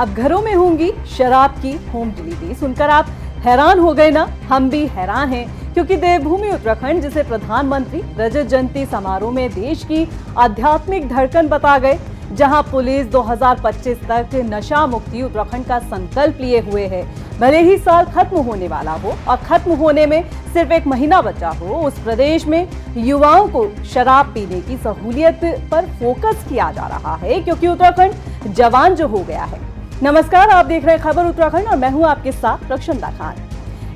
अब घरों में होंगी शराब की होम डिलीवरी। सुनकर आप हैरान हो गए ना? हम भी हैरान हैं, क्योंकि देवभूमि उत्तराखंड, जिसे प्रधानमंत्री रजत जयंती समारोह में देश की आध्यात्मिक धड़कन बता गए, जहां पुलिस 2025 तक नशा मुक्ति उत्तराखंड का संकल्प लिए हुए है। भले ही साल खत्म होने वाला हो और खत्म होने में सिर्फ 1 महीना बचा हो, उस प्रदेश में युवाओं को शराब पीने की सहूलियत पर फोकस किया जा रहा है, क्योंकि उत्तराखंड जवान जो हो गया है। नमस्कार, आप देख रहे हैं खबर उत्तराखंड और मैं हूं आपके साथ रक्षंदा खान।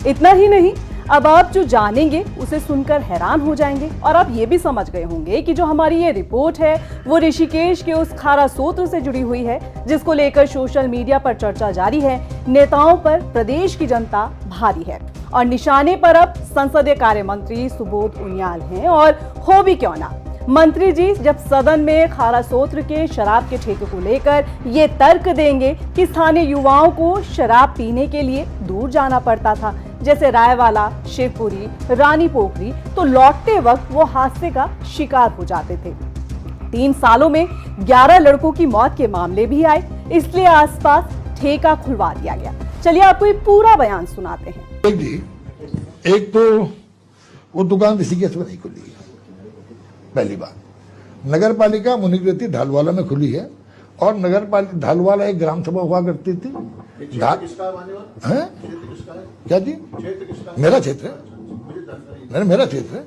इतना ही नहीं, अब आप जो जानेंगे उसे सुनकर हैरान हो जाएंगे और आप ये भी समझ गए होंगे कि जो हमारी ये रिपोर्ट है वो ऋषिकेश के उस खारा सोत्र से जुड़ी हुई है, जिसको लेकर सोशल मीडिया पर चर्चा जारी है। नेताओं पर प्रदेश की जनता भारी है और निशाने पर अब संसदीय कार्य मंत्री सुबोध उनियाल हैं। और हो भी क्यों ना, मंत्री जी जब सदन में खारा सोत्र के शराब के ठेके को लेकर ये तर्क देंगे कि स्थानीय युवाओं को शराब पीने के लिए दूर जाना पड़ता था, जैसे रायवाला, शिवपुरी, रानी पोखरी, तो लौटते वक्त वो हादसे का शिकार हो जाते थे। 3 सालों में 11 लड़कों की मौत के मामले भी आए, इसलिए आसपास ठेका खुलवा दिया गया। चलिए आपको ये पूरा बयान सुनाते हैं। एक तो वो दुकान ऋषिकेश में नहीं खुली है, पहली बात। नगर पालिका मुनिकृति ढालवाला में खुली है और नगर पालिका ढालवाला एक ग्राम सभा हुआ करती थी। क्या जी? मेरा क्षेत्र है, मेरा क्षेत्र है।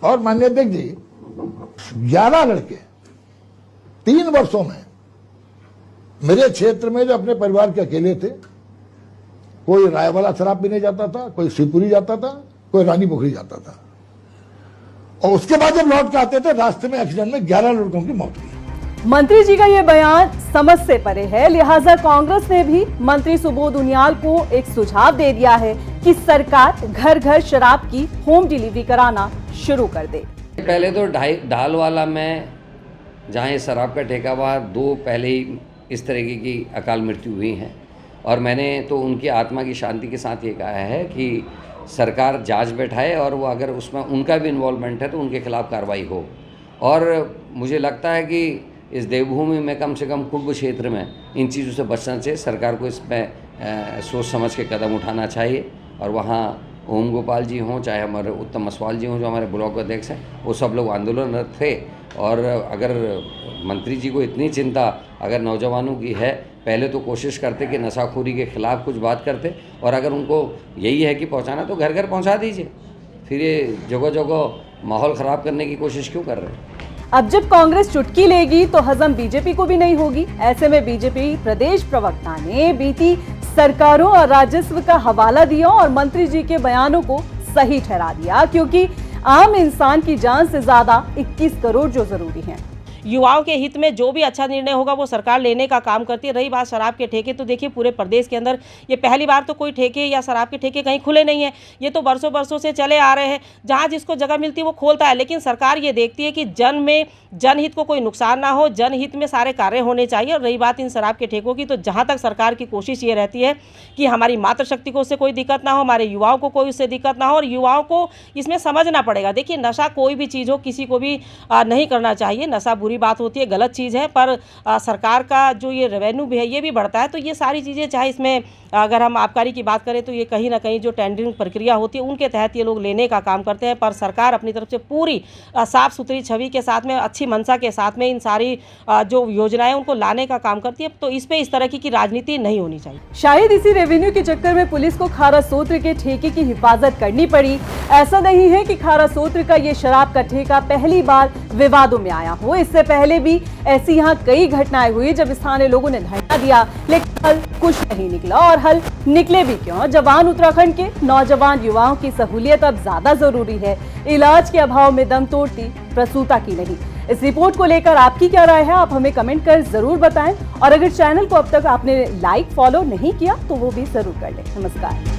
और माननीय अध्यक्ष जी, 11 लड़के 3 वर्षों में मेरे क्षेत्र में जो अपने परिवार के अकेले थे, कोई रायवाला शराब पीने जाता था, कोई शिवपुरी जाता था, कोई रानी पोखरी जाता था, और उसके बाद जब लौट के आते थे रास्ते में एक्सीडेंट में 11 लड़कों की मौत हुई। मंत्री जी का ये बयान समझ से परे है, लिहाजा कांग्रेस ने भी मंत्री सुबोध उनियाल को एक सुझाव दे दिया है कि सरकार घर घर शराब की होम डिलीवरी कराना शुरू कर दे। पहले तो ढालवाला में जहाँ ये शराब का ठेका हुआ, 2 पहले ही इस तरीके की अकाल मृत्यु हुई हैं और मैंने तो उनकी आत्मा की शांति के साथ ये कहा है कि सरकार जांच बैठाए और वो अगर उसमें उनका भी इन्वॉल्वमेंट है तो उनके खिलाफ कार्रवाई हो। और मुझे लगता है कि इस देवभूमि में कम से कम कुंभ क्षेत्र में इन चीज़ों से बचना चाहिए। सरकार को इसमें सोच समझ के कदम उठाना चाहिए। और वहाँ ओम गोपाल जी हों, चाहे हमारे उत्तम असवाल जी हों जो हमारे ब्लॉक अध्यक्ष हैं, वो सब लोग आंदोलनरत थे। और अगर मंत्री जी को इतनी चिंता अगर नौजवानों की है, पहले तो कोशिश करते कि नशाखोरी के खिलाफ कुछ बात करते, और अगर उनको यही है कि पहुंचाना तो घर घर पहुंचा दीजिए। फिर ये जगह जगह माहौल ख़राब करने की कोशिश क्यों कर रहे हैं? अब जब कांग्रेस चुटकी लेगी तो हजम बीजेपी को भी नहीं होगी। ऐसे में बीजेपी प्रदेश प्रवक्ता ने बीती सरकारों और राजस्व का हवाला दिया और मंत्री जी के बयानों को सही ठहरा दिया, क्योंकि आम इंसान की जान से ज्यादा 21 करोड़ जो जरूरी है। युवाओं के हित में जो भी अच्छा निर्णय होगा वो सरकार लेने का काम करती है। रही बात शराब के ठेके, तो देखिए पूरे प्रदेश के अंदर ये पहली बार तो कोई ठेके या शराब के ठेके कहीं खुले नहीं है। ये तो बरसों बरसों से चले आ रहे हैं, जहाँ जिसको जगह मिलती है वो खोलता है। लेकिन सरकार ये देखती है कि जनहित को कोई नुकसान ना हो, जनहित में सारे कार्य होने चाहिए। और रही बात इन शराब के ठेकों की, तो जहाँ तक सरकार की कोशिश ये रहती है कि हमारी मातृशक्ति को उससे कोई दिक्कत ना हो, हमारे युवाओं को कोई उससे दिक्कत ना हो, और युवाओं को इसमें समझना पड़ेगा। देखिए, नशा कोई भी चीज़ हो, किसी को भी नहीं करना चाहिए। नशा बुरी बात होती है, गलत चीज़ है, पर सरकार का जो ये रेवेन्यू भी है ये भी बढ़ता है। तो ये सारी चीज़ें, चाहे इसमें अगर हम आबकारी की बात करें तो ये कहीं ना कहीं जो टेंडरिंग प्रक्रिया होती है उनके तहत ये लोग लेने का काम करते हैं। पर सरकार अपनी तरफ से पूरी साफ़ सुथरी छवि के साथ में, अच्छी मंशा के साथ में इन सारी जो योजनाएं उनको लाने का काम करती है। तो इस पे इस तरह की राजनीति नहीं होनी चाहिए। शायद इसी रेवेन्यू के चक्कर में पुलिस को खारा सोत्र के ठेके की हिफाजत करनी पड़ी। ऐसा नहीं है कि खारा सोत्र का ये शराब का ठेका पहली बार विवादों में आया हो। इससे पहले भी ऐसी यहाँ कई घटनाएं हुई जब स्थानीय लोगों ने धरना दिया, लेकिन हल कुछ नहीं निकला। और हल निकले भी क्यों? जवान उत्तराखंड के नौजवान युवाओं की सहूलियत अब ज्यादा जरूरी है। इलाज के अभाव में दम तोड़ती प्रसूता की नहीं। इस रिपोर्ट को लेकर आपकी क्या राय है? आप हमें कमेंट कर जरूर बताएं। और अगर चैनल को अब तक आपने लाइक फॉलो नहीं किया तो वो भी जरूर कर लें। नमस्कार।